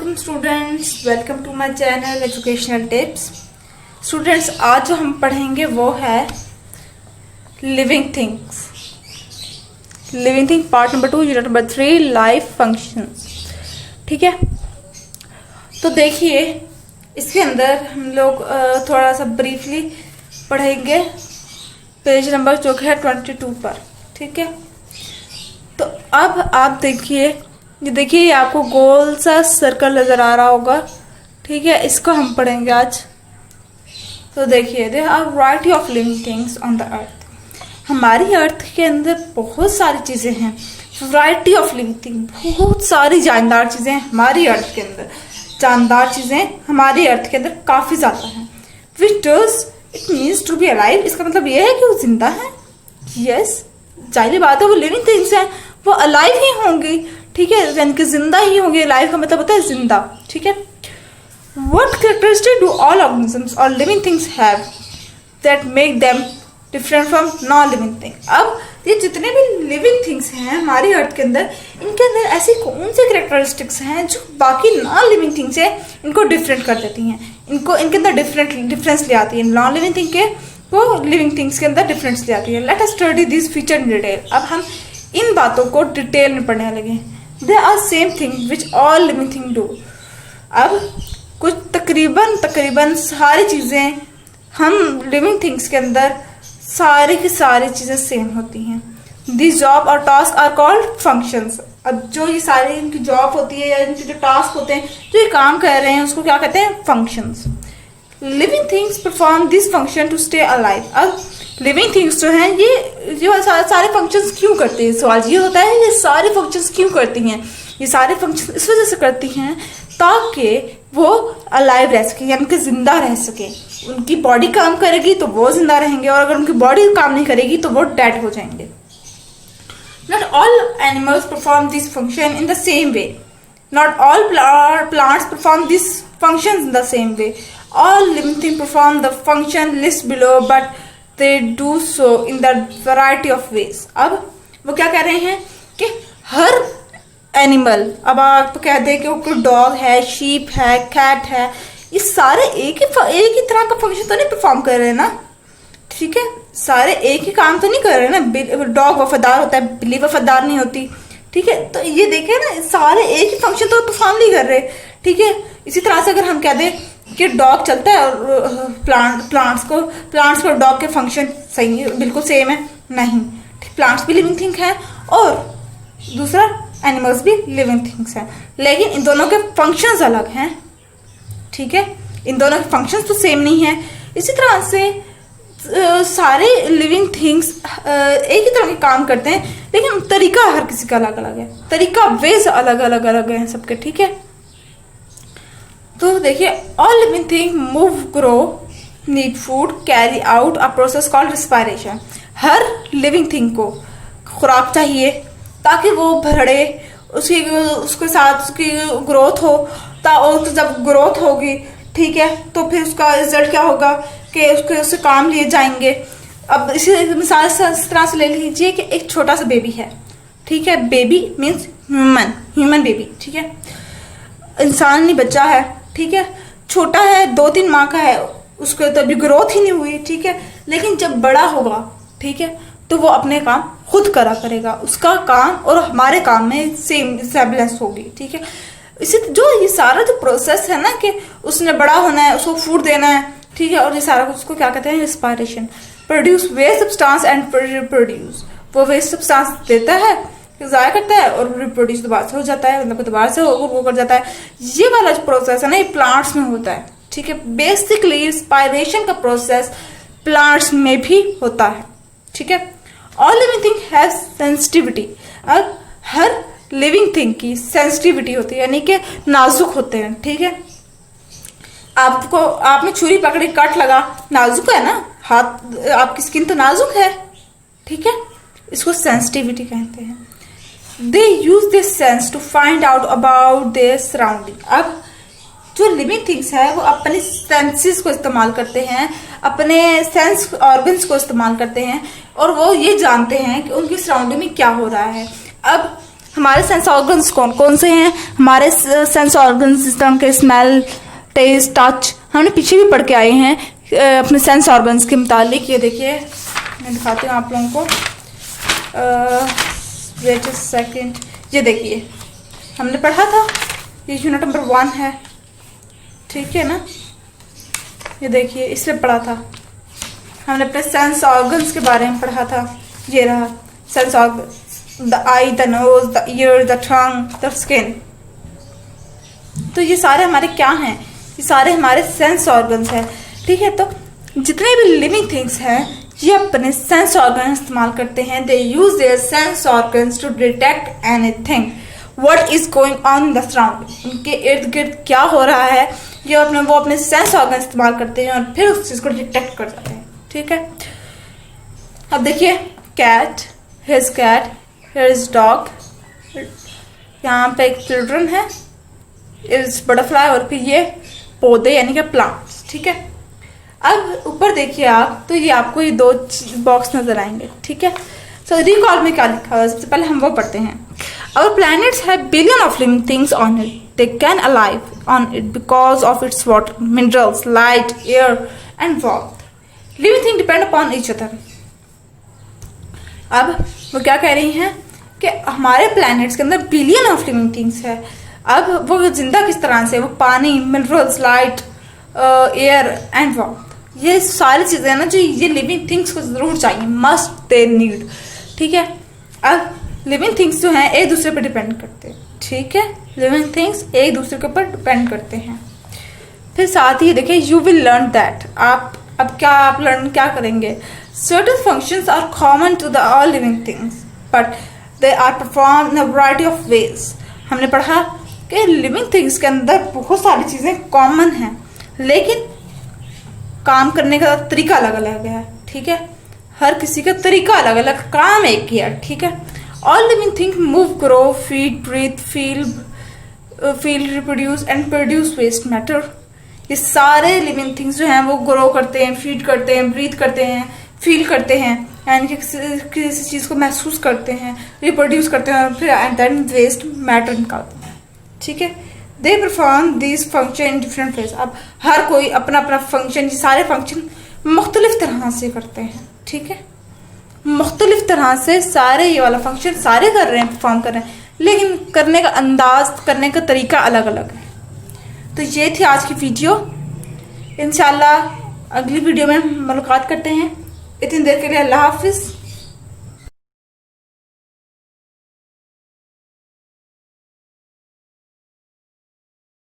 वालेकुम students, welcome to my channel educational tips. Students, आज जो हम पढ़ेंगे वो है living things. Living thing part number 2 unit number 3 life functions. ठीक है, तो देखिए इसके अंदर हम लोग थोड़ा सा ब्रीफली पढ़ेंगे पेज नंबर जो है 22 पर। ठीक है, तो अब आप देखिए, ये देखिए ये आपको गोल सा सर्कल नजर आ रहा होगा। ठीक है, इसको हम पढ़ेंगे आज। तो देखिए, there are variety of living things on the earth. हमारी अर्थ के अंदर बहुत सारी चीजें हैं। वैरायटी ऑफ लिविंग थिंग, बहुत सारी जानदार चीजें हमारी अर्थ के अंदर। जानदार चीजें हमारी अर्थ के अंदर काफी ज्यादा हैं। Which does it means to be alive. इसका मतलब ये है कि वो जिंदा है। यस, जाहिर बात है वो लिविंग थिंग्स हैं, वो अलाइव ही होंगी। ठीक है, यानी कि जिंदा ही होंगे। लाइफ का मतलब होता है जिंदा। ठीक है, what characteristic do all organisms और living things have that make them different from non living thing. अब ये जितने भी लिविंग थिंग्स हैं हमारी अर्थ के अंदर, इनके अंदर ऐसी कौन से कैरेक्टरिस्टिक्स हैं जो बाकी नॉन लिविंग थिंग्स है इनको डिफरेंट कर देती हैं, इनके अंदर डिफरेंस ले आती है। नॉन लिविंग थिंग के वो लिविंग थिंग्स के अंदर डिफरेंस ले आती है। Let us study this feature in detail. अब हम इन बातों को डिटेल में पढ़ने लगे। They are same thing which all living thing do. अब कुछ तकरीबन सारी चीजें हम लिविंग थिंग्स के अंदर सारी की सारी चीजें सेम होती हैं। दिस जॉब और टास्क आर कॉल्ड फंक्शंस। अब जो ये सारी इनकी जॉब होती है या इनके जो टास्क होते हैं, जो ये काम कर रहे हैं, उसको क्या कहते हैं? Functions. Living things perform this function to stay alive. अब लिविंग थिंग्स जो हैं ये सारे फंक्शंस क्यों करती है? सवाल ये होता है ये सारे फंक्शंस क्यों करती हैं? ये सारे फंक्शन इस वजह से करती हैं ताकि वो अलाइव रह सके, यानी कि जिंदा रह सके। उनकी बॉडी काम करेगी तो वो जिंदा रहेंगे, और अगर उनकी बॉडी काम नहीं करेगी तो वो डेड हो जाएंगे। Not all animals perform this function in the same way. Not all plants perform this functions in the same way. All living things perform the function listed below, but they do so in the variety of ways. अब वो क्या कह रहे हैं कि हर animal, अब आप कह दें कि वो डॉग है, शीप है, कैट है, ये सारे एक ही तरह का फंक्शन तो नहीं परफॉर्म कर रहे हैं ना। ठीक है, सारे एक ही काम तो नहीं कर रहे ना। डॉग वफादार होता है, बिल्ली वफादार नहीं होती। ठीक है, तो ये देखे ना, सारे एक ही फंक्शन तो परफॉर्म नहीं कर रहे। ठीक है, इसी तरह से अगर हम कह दें कि डॉग चलता है और प्लांट्स को डॉग के फंक्शन सही बिल्कुल सेम है, नहीं। प्लांट्स भी लिविंग थिंग है और दूसरा एनिमल्स भी लिविंग थिंग्स हैं, लेकिन इन दोनों के फंक्शंस अलग हैं। ठीक है, इन दोनों के फंक्शंस तो सेम नहीं है। इसी तरह से सारे लिविंग थिंग्स एक ही तरह के काम करते हैं, लेकिन तरीका हर किसी का अलग अलग है। तरीका वेज अलग अलग है सबके। ठीक है, तो देखिए, all living thing move, grow, need food, carry out a process called respiration. Her living thing को खुराक चाहिए ताकि वो बढ़े, उसके साथ उसकी ग्रोथ हो। और जब ग्रोथ होगी, ठीक है, तो फिर उसका रिजल्ट क्या होगा कि उससे काम लिए जाएंगे। अब इसी मिसाल इस तरह से ले लीजिए कि एक छोटा सा बेबी है। ठीक है, बेबी मीन्स ह्यूमन बेबी। ठीक है, इंसानी बच्चा है। ठीक है, छोटा है, 2-3 माह का है, उसको तो अभी ग्रोथ ही नहीं हुई। ठीक है, लेकिन जब बड़ा होगा, ठीक है, तो वो अपने काम खुद करा करेगा। उसका काम और हमारे काम में सेम रिसेम्बलेंस होगी। ठीक है, इसी जो ये सारा जो प्रोसेस है ना कि उसने बड़ा होना है, उसको फूड देना है। ठीक है, और ये सारा उसको क्या कहते हैं? Respiration. Produce waste substance and reproduce. वो वेस्ट सब्सटेंस देता है, जाया करता है, और रिप्रोड्यूस दोबारा से हो जाता है, मतलब दोबारा से वो कर जाता है। ये वाला जो प्रोसेस है ना, ये प्लांट्स में होता है। ठीक है, बेसिकली रिस्पायरेशन का प्रोसेस प्लांट्स में भी होता है। ठीक है, all living thing have sensitivity. अब हर लिविंग थिंग की सेंसिटिविटी होती है, यानी कि नाजुक होते हैं। ठीक है, आपने छुरी पकड़ी, कट लगा, नाजुक है ना हाथ, आपकी स्किन तो नाजुक है। ठीक है, इसको सेंसिटिविटी कहते हैं। They use this sense to find out about their surrounding. अब जो लिविंग थिंग्स है वो अपने सेंसेस को इस्तेमाल करते हैं, अपने सेंस ऑर्गन्स को इस्तेमाल करते हैं, और वो ये जानते हैं कि उनकी सराउंडिंग में क्या हो रहा है। अब हमारे सेंस ऑर्गन्स कौन कौन से हैं? हमारे सेंस ऑर्गन्स जिस तरह के स्मेल, टेस्ट, टच, हमने पीछे भी पढ़ के आए हैं अपने सेंस ऑर्गन्स के मुतालिक। ये देखिए मैं दिखाती हूँ आप लोगों को, वेट अ सेकंड। ये देखिए हमने पढ़ा था, ये यूनिट नंबर 1 है, ठीक है ना। ये देखिए इसमें पढ़ा था हमने अपने सेंस ऑर्गन्स के बारे में पढ़ा था। ये रहा sense organ, the I, the nose, the year, the tongue, the skin. तो ये सारे हमारे क्या हैं? ये सारे हमारे सेंस ऑर्गन्स हैं, ठीक है। तो जितने भी लिविंग थिंग्स हैं ये अपने सेंस ऑर्गन इस्तेमाल करते हैं। They use their sense organs to detect anything what is going on in the surrounding. उनके इर्द गिर्द क्या हो रहा है ये वो अपने सेंस ऑर्गन इस्तेमाल करते हैं और फिर उस चीज को डिटेक्ट कर जाते हैं, ठीक है। अब देखिए cat, his cat, here is dog, यहाँ पे एक चिल्ड्रन है, इज बटरफ्लाई, और फिर ये पौधे यानी कि प्लांट्स, ठीक है। अब ऊपर देखिए आप, तो ये आपको ये 2 बॉक्स नजर आएंगे, ठीक है। सो रिकॉल में क्या लिखा हुआ है सबसे पहले हम वो पढ़ते हैं। Our planets have billion of living things on it. They can alive on it because of its water, minerals, light, air, and warmth. Living things depend upon each other. अब वो क्या कह रही हैं कि हमारे प्लैनेट्स के अंदर बिलियन ऑफ लिविंग थिंग्स है। अब वो जिंदा किस तरह से? वो पानी, minerals, light, air and warmth, ये सारी चीजें ना जो ये लिविंग थिंग्स को जरूर चाहिए, मस्ट दे नीड, ठीक है। अब लिविंग थिंग्स जो हैं एक दूसरे पर डिपेंड करते हैं, ठीक है। लिविंग थिंग्स एक दूसरे के ऊपर डिपेंड करते हैं। फिर साथ ही देखिए यू विल लर्न दैट, आप लर्न क्या करेंगे? Certain functions are common to the all living things but they are perform in a variety of ways. हमने पढ़ा कि लिविंग थिंग्स के अंदर बहुत सारी चीजें कॉमन हैं लेकिन काम करने का तरीका अलग अलग है, ठीक है। हर किसी का तरीका अलग अलग, काम एक ही है, ठीक है। All living things move, grow, feed, breathe, feel, reproduce and produce waste matter. ये सारे लिविंग थिंग्स जो हैं वो ग्रो करते हैं, फीड करते हैं, ब्रीथ करते हैं, फील करते हैं, यानी कि किसी चीज़ को महसूस करते हैं, रिप्रोड्यूस करते हैं और फिर एंड देन वेस्ट मैटर निकालते हैं, ठीक है। They perform this function in different ways. अब हर कोई अपना अपना फंक्शन, ये सारे फंक्शन मुख्तलिफ तरह से करते हैं, ठीक है। मुख्तलिफ तरह से सारे ये वाला फंक्शन सारे कर रहे हैं, परफॉर्म कर रहे हैं, लेकिन करने का अंदाज, करने का तरीका अलग अलग है। तो ये थी आज की वीडियो। इंशाल्लाह अगली वीडियो में मुलाकात करते हैं। इतनी देर के लिए अल्लाह हाफिज़।